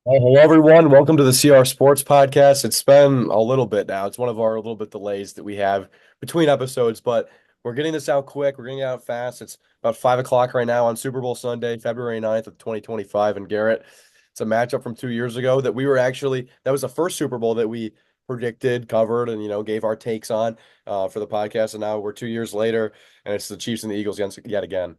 Well, hello, everyone. Welcome to the CR Sports Podcast. It's been a little bit now. It's one of our little bit delays that we have between episodes, but we're getting this out quick. We're getting it out fast. It's about 5 o'clock right now on Super Bowl Sunday, February 9th of 2025 in Garrett. It's a matchup from 2 years ago that we were actually, that was the first Super Bowl that we predicted, covered, and, gave our takes on for the podcast. And now we're 2 years later, and it's the Chiefs and the Eagles yet again.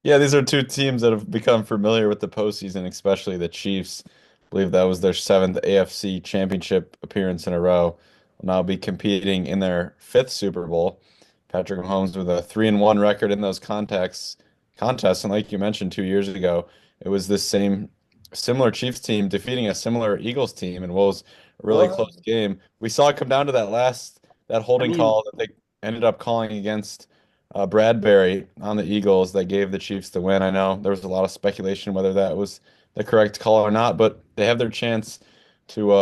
Yeah, these are two teams that have become familiar with the postseason, especially the Chiefs. I believe that was their seventh AFC championship appearance in a row. Will now be competing in their fifth Super Bowl. Patrick Mahomes with a 3-1 record in those contests. And like you mentioned 2 years ago, it was this same similar Chiefs team defeating a similar Eagles team and what was a really Well, close game. We saw it come down to that I holding mean, call that they ended up calling against Bradbury on the Eagles that gave the Chiefs the win. I know there was a lot of speculation whether that was the correct call or not, but they have their chance to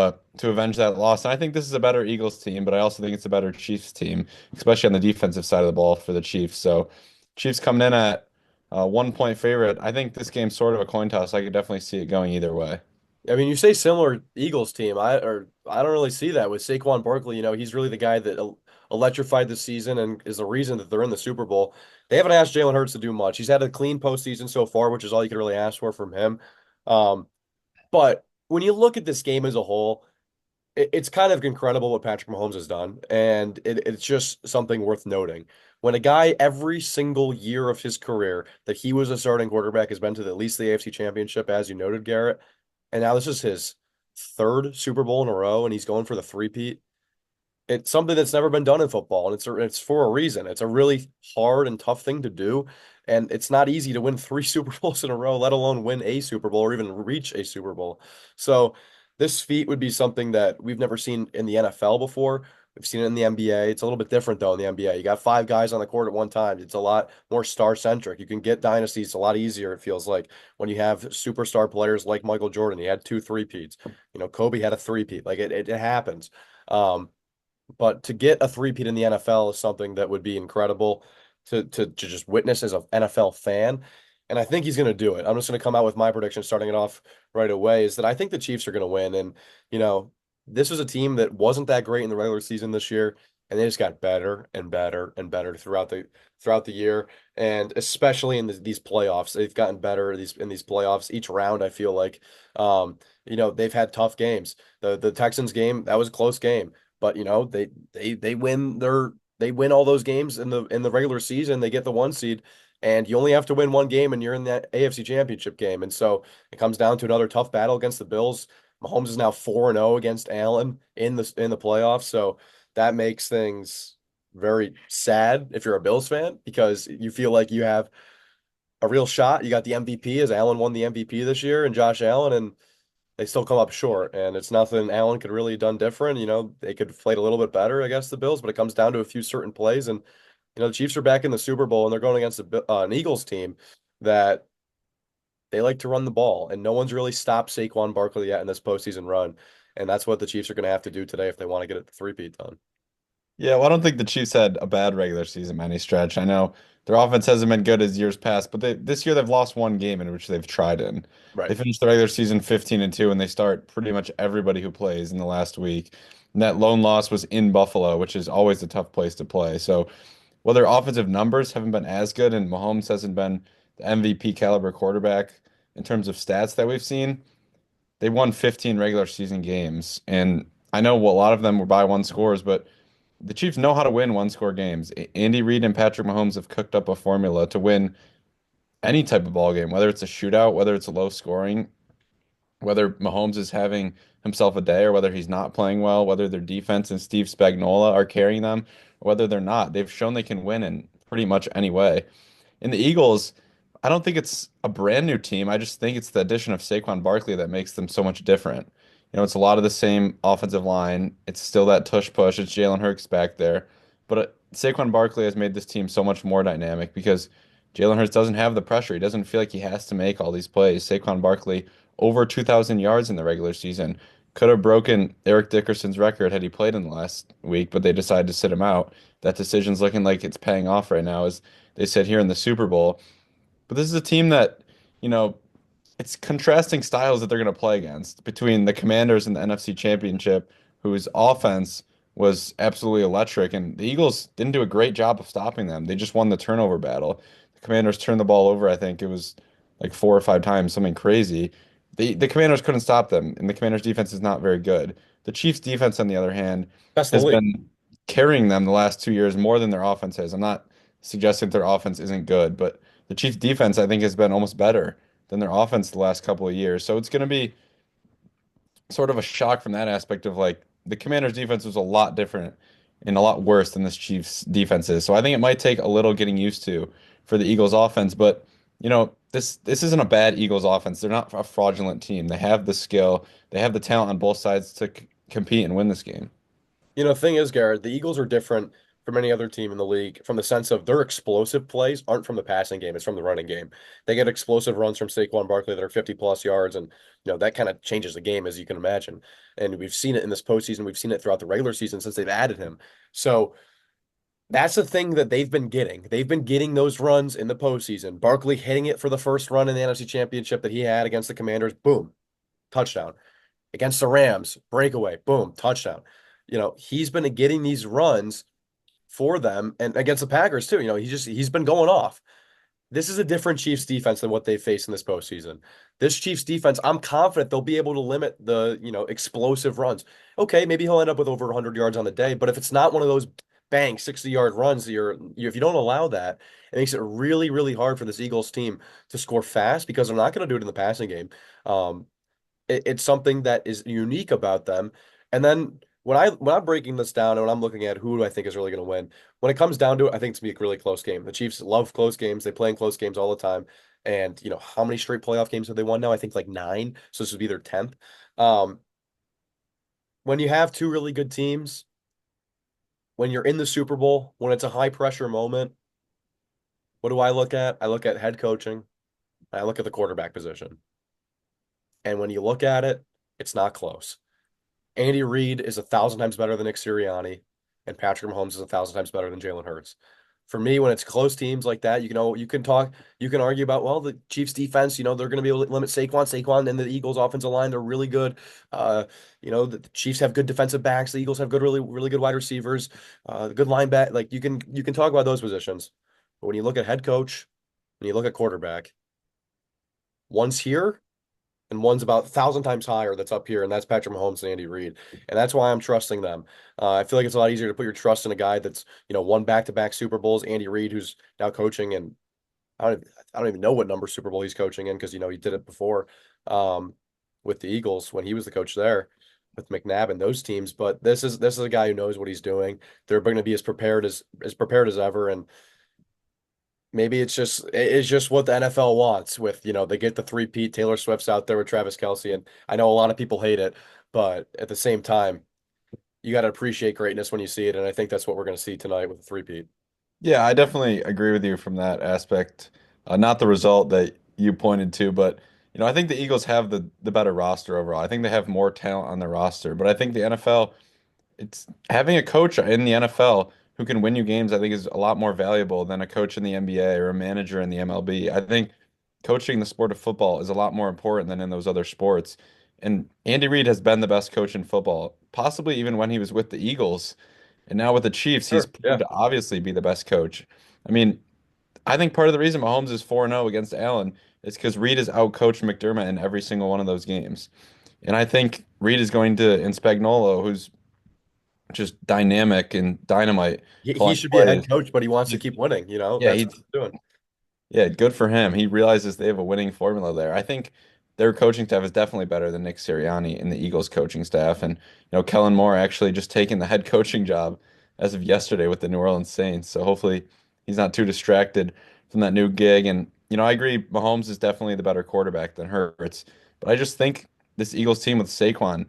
avenge that loss. And I think this is a better Eagles team, but I also think it's a better Chiefs team, especially on the defensive side of the ball for the Chiefs. So Chiefs coming in at 1 point favorite. I think this game's sort of a coin toss. I could definitely see it going either way. I mean, you say similar Eagles team. I don't really see that with Saquon Barkley. He's really the guy that electrified the season and is the reason that they're in the Super Bowl. They haven't asked Jalen Hurts to do much. He's had a clean postseason so far, which is all you can really ask for from him. Um, but when you look at this game as a whole, it's kind of incredible what Patrick Mahomes has done, and it's just something worth noting. When a guy every single year of his career that he was a starting quarterback has been to at least the AFC Championship, as you noted, Garrett, and now this is his third Super Bowl in a row, and he's going for the three-peat. It's something that's never been done in football, and it's for a reason. It's a really hard and tough thing to do, and it's not easy to win three Super Bowls in a row, let alone win a Super Bowl or even reach a Super Bowl. So this feat would be something that we've never seen in the NFL before. We've seen it in the NBA. It's a little bit different though in the NBA. You got five guys on the court at one time. It's a lot more star-centric. You can get dynasties a lot easier, it feels like, when you have superstar players like Michael Jordan. He had two three-peats. Kobe had a three-peat. Like it happens. Um, but to get a three-peat in the NFL is something that would be incredible to just witness as an NFL fan. And I think he's going to do it. I'm just going to come out with my prediction, starting it off right away, is that I think the Chiefs are going to win. And, you know, this was a team that wasn't that great in the regular season this year, and they just got better and better and better throughout the year, and especially in these playoffs, they've gotten better in these playoffs. Each round, I feel like, they've had tough games. The Texans game, that was a close game. But they win all those games in the regular season. They get the one seed, and you only have to win one game, and you're in that AFC Championship game. And so it comes down to another tough battle against the Bills. Mahomes is now 4-0 against Allen in the playoffs. So that makes things very sad if you're a Bills fan because you feel like you have a real shot. You got the MVP as Allen won the MVP this year and Josh Allen, and they still come up short. And it's nothing Allen could really done different. They could have played a little bit better, I guess, the Bills, but it comes down to a few certain plays. And, the Chiefs are back in the Super Bowl and they're going against an Eagles team that they like to run the ball. And no one's really stopped Saquon Barkley yet in this postseason run. And that's what the Chiefs are going to have to do today if they want to get it the three-peat done. Yeah, well, I don't think the Chiefs had a bad regular season by any stretch. I know their offense hasn't been good as years past, but this year they've lost one game in which they've tried in. Right. They finished the regular season 15-2, and they start pretty much everybody who plays in the last week. And that lone loss was in Buffalo, which is always a tough place to play. So while their offensive numbers haven't been as good, and Mahomes hasn't been the MVP caliber quarterback in terms of stats that we've seen, they won 15 regular season games. And I know a lot of them were by one scores, but the Chiefs know how to win one score games. Andy Reid and Patrick Mahomes have cooked up a formula to win any type of ball game, whether it's a shootout, whether it's a low scoring, whether Mahomes is having himself a day or whether he's not playing well, whether their defense and Steve Spagnuolo are carrying them, or whether they're not. They've shown they can win in pretty much any way. In the Eagles, I don't think it's a brand new team. I just think it's the addition of Saquon Barkley that makes them so much different. It's a lot of the same offensive line. It's still that tush push. It's Jalen Hurts back there. But Saquon Barkley has made this team so much more dynamic because Jalen Hurts doesn't have the pressure. He doesn't feel like he has to make all these plays. Saquon Barkley, over 2,000 yards in the regular season, could have broken Eric Dickerson's record had he played in the last week, but they decided to sit him out. That decision's looking like it's paying off right now as they sit here in the Super Bowl. But this is a team that, you know, it's contrasting styles that they're going to play against between the Commanders and the NFC Championship, whose offense was absolutely electric, and the Eagles didn't do a great job of stopping them. They just won the turnover battle. The Commanders turned the ball over, I think it was like 4 or 5 times, something crazy. The Commanders couldn't stop them, and the Commanders defense is not very good. The Chiefs defense, on the other hand, Best in has the league. been carrying them the last 2 years more than their offense has. I'm not suggesting their offense isn't good, but the Chiefs defense, I think, has been almost better than their offense the last couple of years. So it's going to be sort of a shock from that aspect of like the Commanders' defense was a lot different and a lot worse than this Chiefs' defense is. So I think it might take a little getting used to for the Eagles' offense. But this isn't a bad Eagles offense. They're not a fraudulent team. They have the skill, they have the talent on both sides to compete and win this game. The thing is, Garrett, the Eagles are different from any other team in the league from the sense of their explosive plays aren't from the passing game, it's from the running game. They get explosive runs from Saquon Barkley that are 50 plus yards, and that kind of changes the game, as you can imagine. And we've seen it in this postseason, we've seen it throughout the regular season since they've added him. So that's the thing that they've been getting. They've been getting those runs in the postseason. Barkley hitting it for the first run in the NFC Championship that he had against the Commanders, boom, touchdown. Against the Rams, breakaway, boom, touchdown. He's been getting these runs for them and against the Packers too. He's been going off. This is a different Chiefs defense than what they face in this postseason. This Chiefs defense, I'm confident they'll be able to limit the, explosive runs. Okay, maybe he'll end up with over 100 yards on the day, but if it's not one of those bang 60-yard runs, if you don't allow that, it makes it really, really hard for this Eagles team to score fast because they're not going to do it in the passing game. Um, it's something that is unique about them. And then when I'm breaking this down and when I'm looking at who do I think is really going to win, when it comes down to it, I think it's gonna be a really close game. The Chiefs love close games. They play in close games all the time. And how many straight playoff games have they won now? I think like nine. So this would be their 10th. Um, when you have two really good teams, when you're in the Super Bowl, when it's a high pressure moment, what do I look at? I look at head coaching. I look at the quarterback position. And when you look at it, it's not close. Andy Reid is 1,000 times better than Nick Sirianni, and Patrick Mahomes is 1,000 times better than Jalen Hurts. For me, when it's close teams like that, you can argue about, well, the Chiefs defense, they're going to be able to limit Saquon, and the Eagles offensive line, they're really good. The Chiefs have good defensive backs. The Eagles have good, really, really good wide receivers, good linebacker. Like you can talk about those positions, but when you look at head coach, when you look at quarterback, one's here and one's about 1,000 times higher that's up here, and that's Patrick Mahomes and Andy Reid. And that's why I'm trusting them. I feel like it's a lot easier to put your trust in a guy that's, won back-to-back Super Bowls, Andy Reid, who's now coaching, and I don't even know what number Super Bowl he's coaching in because, he did it before with the Eagles when he was the coach there with McNabb and those teams. But this is a guy who knows what he's doing. They're going to be as prepared as ever, and maybe it's just what the NFL wants with, they get the three-peat. Taylor Swift's out there with Travis Kelce, and I know a lot of people hate it, but at the same time, you got to appreciate greatness when you see it, and I think that's what we're going to see tonight with the three-peat. Yeah, I definitely agree with you from that aspect. Not the result that you pointed to, but I think the Eagles have the better roster overall. I think they have more talent on their roster, but I think the NFL, it's having a coach in the NFL who can win you games, I think is a lot more valuable than a coach in the NBA or a manager in the MLB. I think coaching the sport of football is a lot more important than in those other sports. And Andy Reid has been the best coach in football, possibly even when he was with the Eagles. And now with the Chiefs, he's Sure. proved Yeah. to obviously be the best coach. I mean, I think part of the reason Mahomes is 4-0 against Allen is because Reid has outcoached McDermott in every single one of those games. And I think Reid is going to, and Spagnuolo, who's just dynamic and dynamite He calling should be a plays. head coach, but he wants to He's, keep winning. yeah, That's he what he's doing. yeah, good for him. He realizes they have a winning formula there. I think their coaching staff is definitely better than Nick Sirianni and the Eagles coaching staff. And Kellen Moore actually just taking the head coaching job as of yesterday with the New Orleans Saints. So hopefully he's not too distracted from that new gig. And I agree, Mahomes is definitely the better quarterback than Hurts. But I just think this Eagles team with Saquon,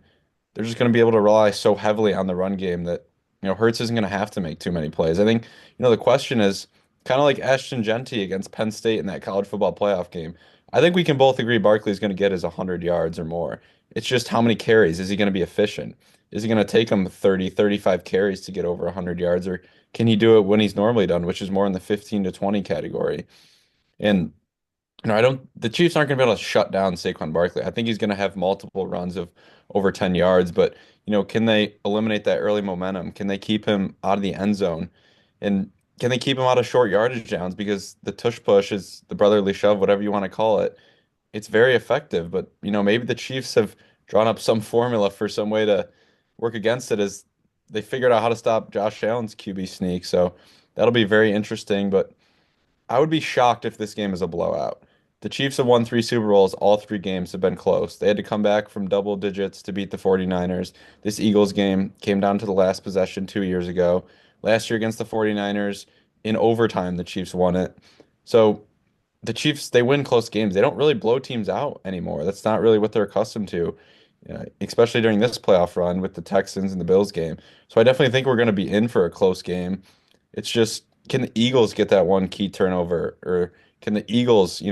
they're just going to be able to rely so heavily on the run game that Hurts isn't going to have to make too many plays. I think the question is kind of like Ashton Genty against Penn State in that college football playoff game. I think we can both agree Barkley's going to get his 100 yards or more. It's just how many carries is he going to be efficient? Is he going to take him 30, 35 carries to get over 100 yards, or can he do it when he's normally done, which is more in the 15 to 20 category? And No, I don't. The Chiefs aren't going to be able to shut down Saquon Barkley. I think he's going to have multiple runs of over 10 yards, but can they eliminate that early momentum? Can they keep him out of the end zone? And can they keep him out of short yardage downs? Because the tush push is the brotherly shove, whatever you want to call it. It's very effective, but maybe the Chiefs have drawn up some formula for some way to work against it as they figured out how to stop Josh Allen's QB sneak. So that'll be very interesting, but I would be shocked if this game is a blowout. The Chiefs have won three Super Bowls. All three games have been close. They had to come back from double digits to beat the 49ers. This Eagles game came down to the last possession 2 years ago. Last year against the 49ers, in overtime, the Chiefs won it. So the Chiefs, they win close games. They don't really blow teams out anymore. That's not really what they're accustomed to, especially during this playoff run with the Texans and the Bills game. So I definitely think we're going to be in for a close game. It's just, can the Eagles get that one key turnover, or can the Eagles,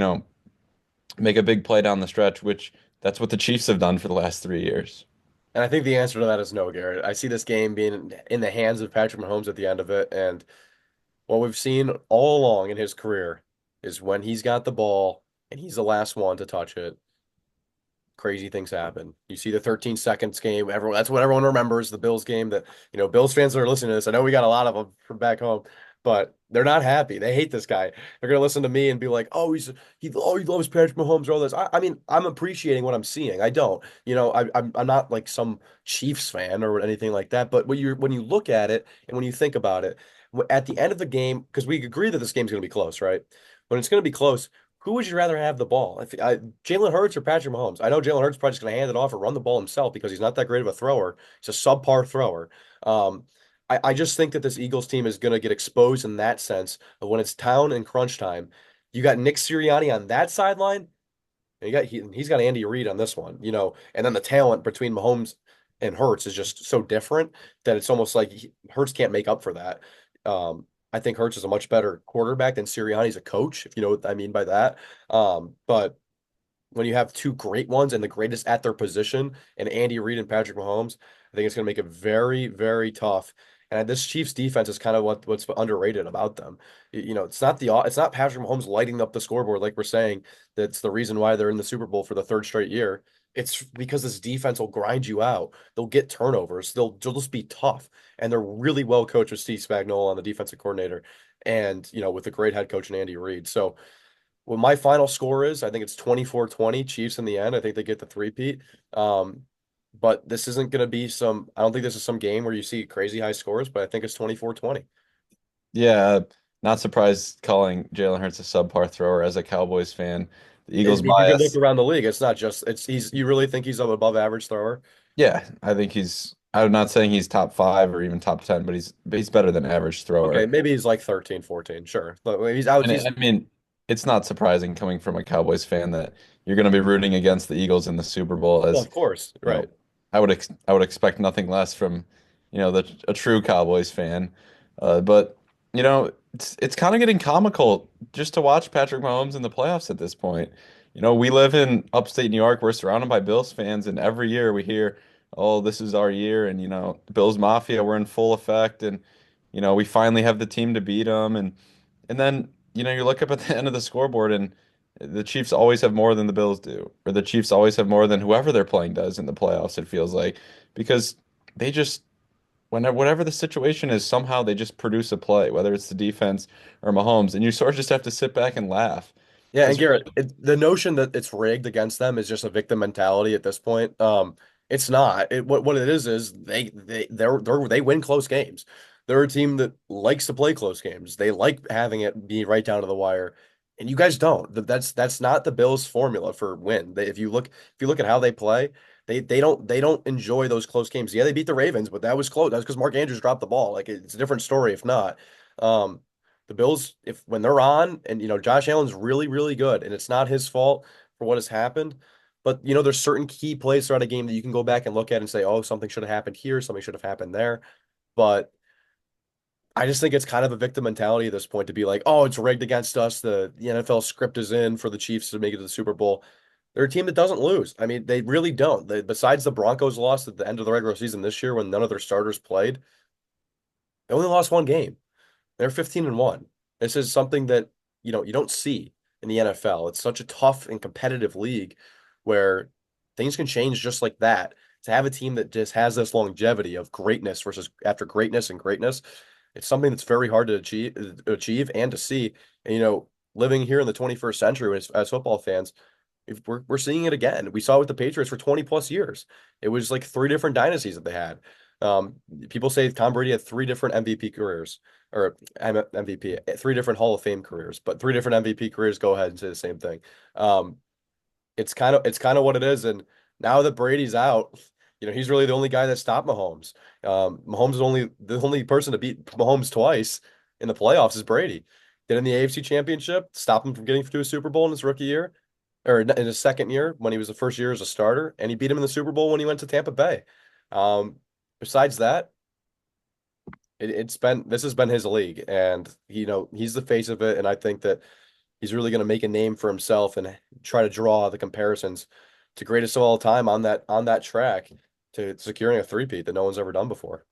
make a big play down the stretch, which that's what the Chiefs have done for the last 3 years. And I think the answer to that is no, Garrett. I see this game being in the hands of Patrick Mahomes at the end of it. And what we've seen all along in his career is when he's got the ball and he's the last one to touch it, crazy things happen. You see the 13 seconds game. Everyone, that's what everyone remembers, the Bills game that, Bills fans that are listening to this. I know we got a lot of them from back home, but they're not happy. They hate this guy. They're gonna listen to me and be like, "Oh, he loves Patrick Mahomes or all this." I mean, I'm appreciating what I'm seeing. I don't, I'm not like some Chiefs fan or anything like that. But when you look at it and when you think about it, at the end of the game, because we agree that this game's gonna be close, right? When it's gonna be close, who would you rather have the ball? Jalen Hurts or Patrick Mahomes? I know Jalen Hurts is probably just going to hand it off or run the ball himself because he's not that great of a thrower. He's a subpar thrower. Um, I just think that this Eagles team is going to get exposed in that sense of when it's town and crunch time. You got Nick Sirianni on that sideline, and he's got Andy Reid on this one, and then the talent between Mahomes and Hurts is just so different that it's almost like Hurts can't make up for that. I think Hurts is a much better quarterback than Sirianni's a coach, if you know what I mean by that. But when you have two great ones and the greatest at their position, and Andy Reid and Patrick Mahomes, I think it's going to make it very, very tough. And this Chiefs defense is kind of what's underrated about them. It's not Patrick Mahomes lighting up the scoreboard like we're saying. That's the reason why they're in the Super Bowl for the third straight year. It's because this defense will grind you out. They'll get turnovers. They'll just be tough, and they're really well coached with Steve Spagnuolo on the defensive coordinator, and with a great head coach in Andy Reid. So what my final score is, I think it's 24-20 Chiefs in the end. I think they get the three-peat. Um, but this isn't going to be I don't think this is some game where you see crazy high scores, but I think it's 24-20. Yeah, not surprised calling Jalen Hurts a subpar thrower as a Cowboys fan. The Eagles You can look bias. around the league. It's not just you really think he's an above average thrower? Yeah, I think I'm not saying he's top five or even top 10, but he's better than average Okay, thrower. maybe he's like 13, 14. Sure. But he's out. And I mean, it's not surprising coming from a Cowboys fan that you're going to be rooting against the Eagles in the Super Bowl, Well, as of course, you know, right. I would expect nothing less from, a true Cowboys fan. But it's kind of getting comical just to watch Patrick Mahomes in the playoffs at this point. We live in upstate New York. We're surrounded by Bills fans, and every year we hear, "Oh, this is our year," and Bills Mafia, we're in full effect, and we finally have the team to beat them, and then you look up at the end of the scoreboard and the Chiefs always have more than the Bills do, or the Chiefs always have more than whoever they're playing does in the playoffs, it feels like, because they just, whatever the situation is, somehow they just produce a play, whether it's the defense or Mahomes, and you sort of just have to sit back and laugh. Yeah, and As Garrett, the notion that it's rigged against them is just a victim mentality at this point. It's not. What it is they win close games. They're a team that likes to play close games. They like having it be right down to the wire, and you guys don't. That's not the Bills' formula for win. If you look at how they play, they don't enjoy those close games. Yeah, they beat the Ravens, but that was close. That's because Mark Andrews dropped the ball. Like it's a different story if not. Um, the Bills, if when they're on, and Josh Allen's really, really good, and it's not his fault for what has happened. But there's certain key plays throughout a game that you can go back and look at and say, oh, something should have happened here, something should have happened there. But I just think it's kind of a victim mentality at this point to be like, oh, it's rigged against us. The NFL script is in for the Chiefs to make it to the Super Bowl. They're a team that doesn't lose. I mean, they really don't. Besides the Broncos lost at the end of the regular season this year when none of their starters played, they only lost one game. They're 15-1. This is something that you don't see. in the NFL. It's such a tough and competitive league where things can change just like that. To have a team that just has this longevity of greatness versus after greatness and greatness, it's something that's very hard to achieve and to see. And living here in the 21st century as football fans, if we're seeing it again. We saw it with the Patriots for 20 plus years. It was like three different dynasties that they had. Um, People say Tom Brady had three different MVP careers or MVP, three different Hall of Fame careers, but three different MVP careers go ahead and say the same thing. Um, it's kind of what it is. And now that Brady's out, he's really the only guy that stopped Mahomes. Mahomes is the only person to beat Mahomes twice in the playoffs is Brady. Did in the AFC Championship, stop him from getting to a Super Bowl in his rookie year, or in his second year when he was the first year as a starter, and he beat him in the Super Bowl when he went to Tampa Bay. Um, Besides that, this has been his league, and he's the face of it, and I think that he's really going to make a name for himself and try to draw the comparisons to greatest of all time on that track to securing a three-peat that no one's ever done before.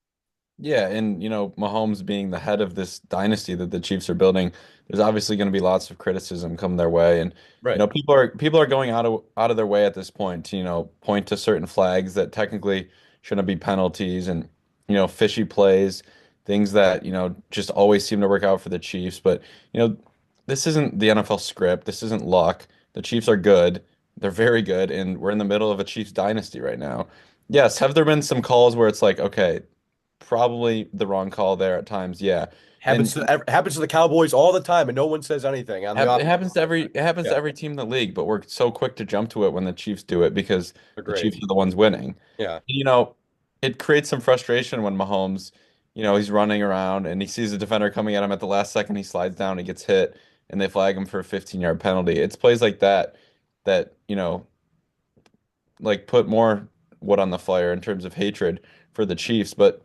Yeah, and Mahomes being the head of this dynasty that the Chiefs are building, there's obviously going to be lots of criticism come their way, and Right. people are going out of their way at this point to point to certain flags that technically shouldn't be penalties, and fishy plays, things that just always seem to work out for the Chiefs. But this isn't the NFL script. This isn't luck. The Chiefs are good. They're very good, and we're in the middle of a Chiefs dynasty right now. Yes, have there been some calls where it's like, okay, probably the wrong call there at times. Yeah. Happens And to happens to the Cowboys all the time, and no one says anything on the it opposite. happens to Yeah, every team in the league, but we're so quick to jump to it when the Chiefs do it because the agree. Chiefs are the ones winning. Yeah. It creates some frustration when Mahomes, he's running around and he sees a defender coming at him at the last second, he slides down, he gets hit, and they flag him for a 15-yard penalty. It's plays like that, like put more wood on the fire in terms of hatred for the Chiefs. But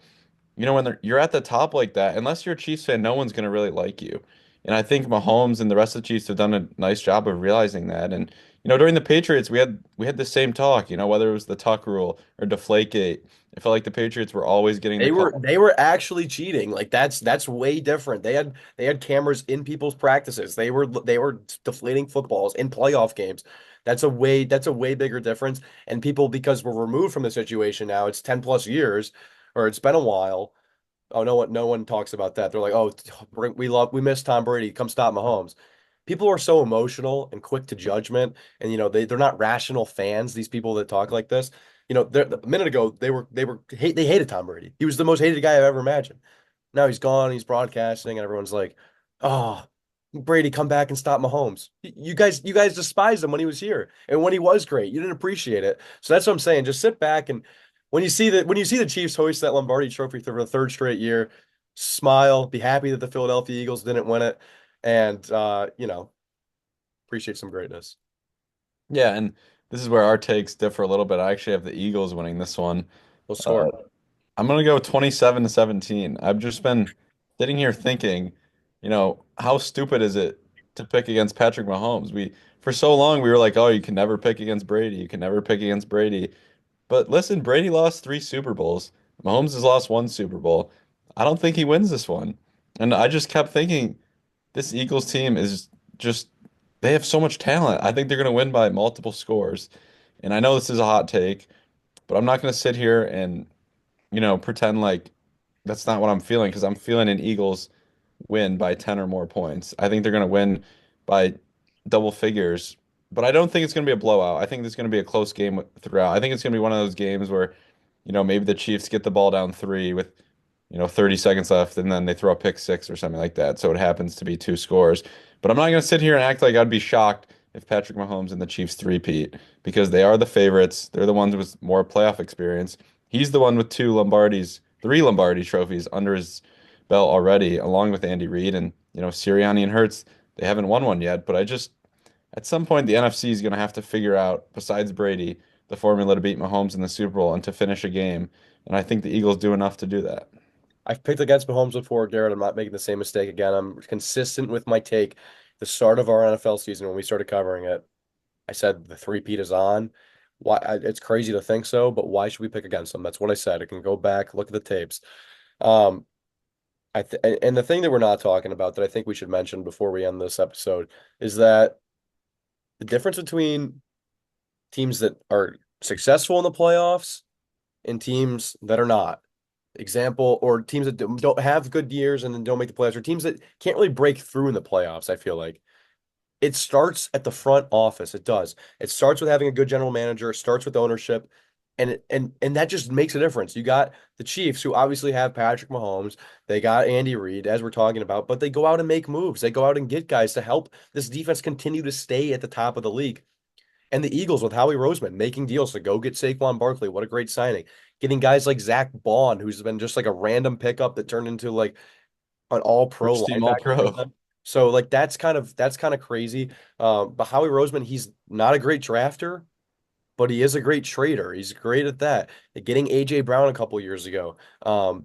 when you're at the top like that, unless you're a Chiefs fan, no one's going to really like you. And I think Mahomes and the rest of the Chiefs have done a nice job of realizing that. And during the Patriots, we had the same talk. Whether it was the Tuck rule or Deflategate, I felt like the Patriots were always getting the They were call. they were actually cheating. Like that's way different. They had cameras in people's practices. They were deflating footballs in playoff games. That's a way bigger difference. And people, because we're removed from the situation now, it's 10 plus years, or it's been a while. Oh, no one talks about that. They're like, oh, we miss Tom Brady. Come stop Mahomes. People are so emotional and quick to judgment, and they're not rational fans. These people that talk like this, a minute ago they hated Tom Brady. He was the most hated guy I've ever imagined. Now he's gone. He's broadcasting, and everyone's like, oh, Brady, come back and stop Mahomes. You guys despised him when he was here and when he was great. You didn't appreciate it. So that's what I'm saying. Just sit back and when you see the Chiefs hoist that Lombardi Trophy for the third straight year, smile, be happy that the Philadelphia Eagles didn't win it, and appreciate some greatness. Yeah, and this is where our takes differ a little bit. I actually have the Eagles winning this one. We'll Uh, score. I'm gonna go 27-17. I've just been sitting here thinking, how stupid is it to pick against Patrick Mahomes? For so long we were like, oh, you can never pick against Brady. You can never pick against Brady. But listen, Brady lost three Super Bowls. Mahomes has lost one Super Bowl. I don't think he wins this one. And I just kept thinking, this Eagles team is just, they have so much talent. I think they're gonna win by multiple scores. And I know this is a hot take, but I'm not gonna sit here and pretend like that's not what I'm feeling because I'm feeling an Eagles win by 10 or more points. I think they're going to win by double figures, but I don't think it's going to be a blowout. I think it's going to be a close game throughout. I think it's going to be one of those games where, maybe the Chiefs get the ball down three with, 30 seconds left and then they throw a pick six or something like that. So it happens to be two scores. But I'm not going to sit here and act like I'd be shocked if Patrick Mahomes and the Chiefs three-peat because they are the favorites. They're the ones with more playoff experience. He's the one with three Lombardi trophies under his belt already, along with Andy Reid and Sirianni and Hurts. They haven't won one yet, but at some point the NFC is going to have to figure out, besides Brady, the formula to beat Mahomes in the Super Bowl and to finish a game. And I think the Eagles do enough to do that. I've picked against Mahomes before, Garrett. I'm not making the same mistake again. I'm consistent with my take. The start of our NFL season when we started covering it, I said the three-peat is on. It's crazy to think so, but why should we pick against them? That's what I said. I can go back, look at the tapes. Um, and the thing that we're not talking about that I think we should mention before we end this episode is that the difference between teams that are successful in the playoffs and teams that are not. Example, or teams that don't have good years and then don't make the playoffs, or teams that can't really break through in the playoffs, I feel like. It starts at the front office. It does. It starts with having a good general manager. It starts with ownership, and that just makes a difference. You got the Chiefs, who obviously have Patrick Mahomes. They got Andy Reid, as we're talking about, but they go out and make moves. They go out and get guys to help this defense continue to stay at the top of the league. And the Eagles with Howie Roseman making deals to go get Saquon Barkley. What a great signing. Getting guys like Zach Bond, who's been just like a random pickup that turned into like an all-pro First team All linebacker for Pro. them. So like that's kind of crazy. But Howie Roseman, he's not a great drafter, but he is a great trader. He's great at that. Getting AJ Brown a couple years ago. They're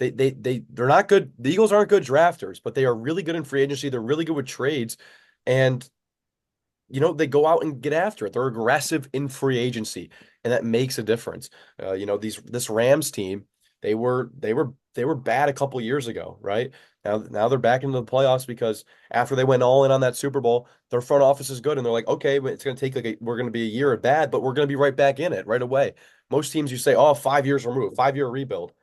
not good. The Eagles aren't good drafters, but they are really good in free agency. They're really good with trades. And they go out and get after it. They're aggressive in free agency, and that makes a difference. This Rams team, they were bad a couple years ago, right? Now they're back into the playoffs because after they went all in on that Super Bowl, their front office is good, and they're like, okay, but it's going to take we're going to be a year of bad, but we're going to be right back in it right away. Most teams you say, oh, 5 years removed, 5-year rebuild.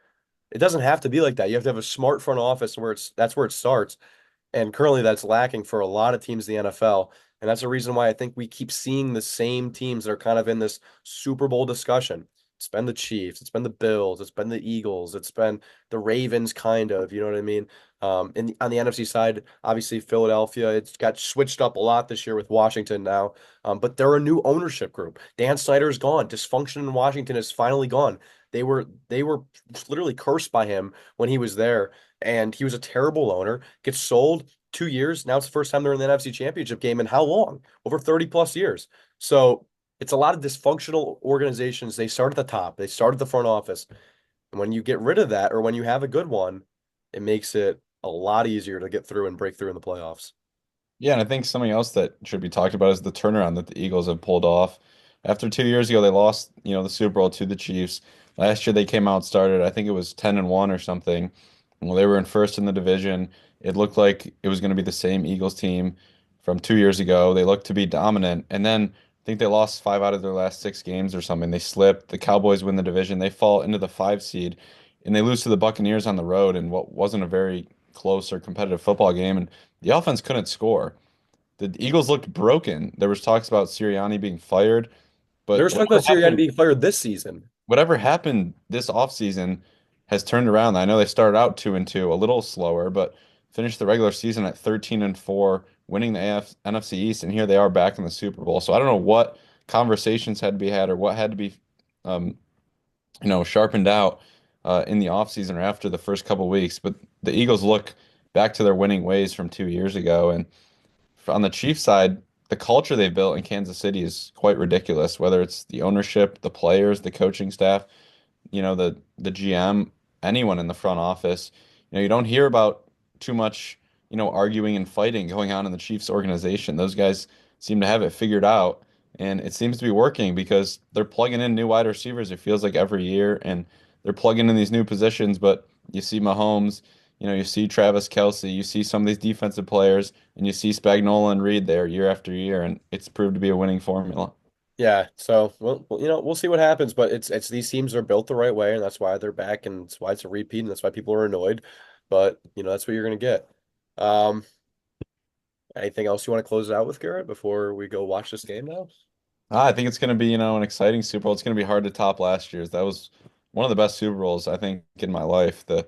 It doesn't have to be like that. You have to have a smart front office where that's where it starts. And currently that's lacking for a lot of teams in the NFL. And that's the reason why I think we keep seeing the same teams that are kind of in this Super Bowl discussion. It's been the Chiefs, it's been the Bills, it's been the Eagles, it's been the Ravens, kind of, you know what I mean? On the NFC side, obviously Philadelphia, it's got switched up a lot this year with Washington now. But they're a new ownership group. Dan Snyder's gone. Dysfunction in Washington is finally gone. They were literally cursed by him when he was there, and he was a terrible owner. Gets sold 2 years. Now it's the first time they're in the NFC Championship game in how long? Over 30 plus years. So it's a lot of dysfunctional organizations. They start at the top, they start at the front office. And when you get rid of that, or when you have a good one, it makes it a lot easier to get through and break through in the playoffs. Yeah, and I think something else that should be talked about is the turnaround that the Eagles have pulled off. After 2 years ago, they lost, the Super Bowl to the Chiefs. Last year they came out started, I think it was 10-1 or something. Well, they were in first in the division. It looked like it was going to be the same Eagles team from 2 years ago. They looked to be dominant, and then I think they lost 5 out of their last 6 games or something. They slipped. The Cowboys win the division. They fall into the 5 seed, and they lose to the Buccaneers on the road in what wasn't a very close or competitive football game. And the offense couldn't score. The Eagles looked broken. There was talks about Sirianni being fired, but There's talk about Sirianni being fired this season. whatever happened this offseason has turned around. I know they started out 2-2, a little slower, but finished the regular season at 13-4, winning the NFC East, and here they are back in the Super Bowl. So I don't know what conversations had to be had or what had to be um, sharpened out in the offseason or after the first couple weeks, but the Eagles look back to their winning ways from 2 years ago. And on the Chiefs side, the culture they've built in Kansas City is quite ridiculous, whether it's the ownership, the players, the coaching staff, the GM, anyone in the front office. You don't hear about too much, arguing and fighting going on in the Chiefs organization. Those guys seem to have it figured out, and it seems to be working because they're plugging in new wide receivers, it feels like every year, and they're plugging in these new positions, but you see Mahomes, you see Travis Kelce, you see some of these defensive players, and you see Spagnuolo and Reed there year after year, and it's proved to be a winning formula. Yeah, so we'll see what happens, but it's these teams are built the right way, and that's why they're back, and that's why it's a repeat, and that's why people are annoyed. But that's what you're gonna get. Um, Anything else you want to close it out with, Garrett, before we go watch this game now? I think it's going to be, an exciting Super Bowl. It's going to be hard to top last year's. That was one of the best Super Bowls, I think, in my life. The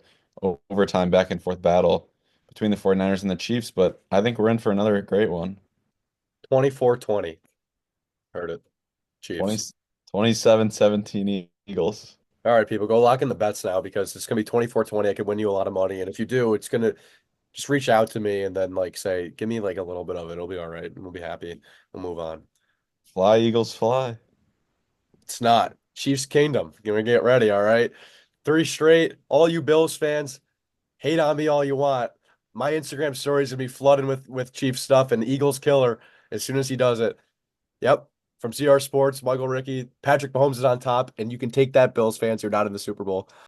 overtime back and forth battle between the 49ers and the Chiefs, but I think we're in for another great one. 24-20. Heard it. 20, Chiefs. 27-17 Eagles. All right, people, go lock in the bets now because it's gonna be 24-20. I could win you a lot of money. And if you do, it's gonna just reach out to me and then like say, give me like a little bit of it. It'll be all right. And we'll be happy. We'll move on. Fly, Eagles, fly. It's not. Chiefs Kingdom. You're gonna get ready, all right? Three straight. All you Bills fans, hate on me all you want. My Instagram story is gonna be flooded with Chiefs stuff and Eagles killer as soon as he does it. Yep. From CR Sports, Michael Ricky, Patrick Mahomes is on top, and you can take that, Bills fans. You're not in the Super Bowl.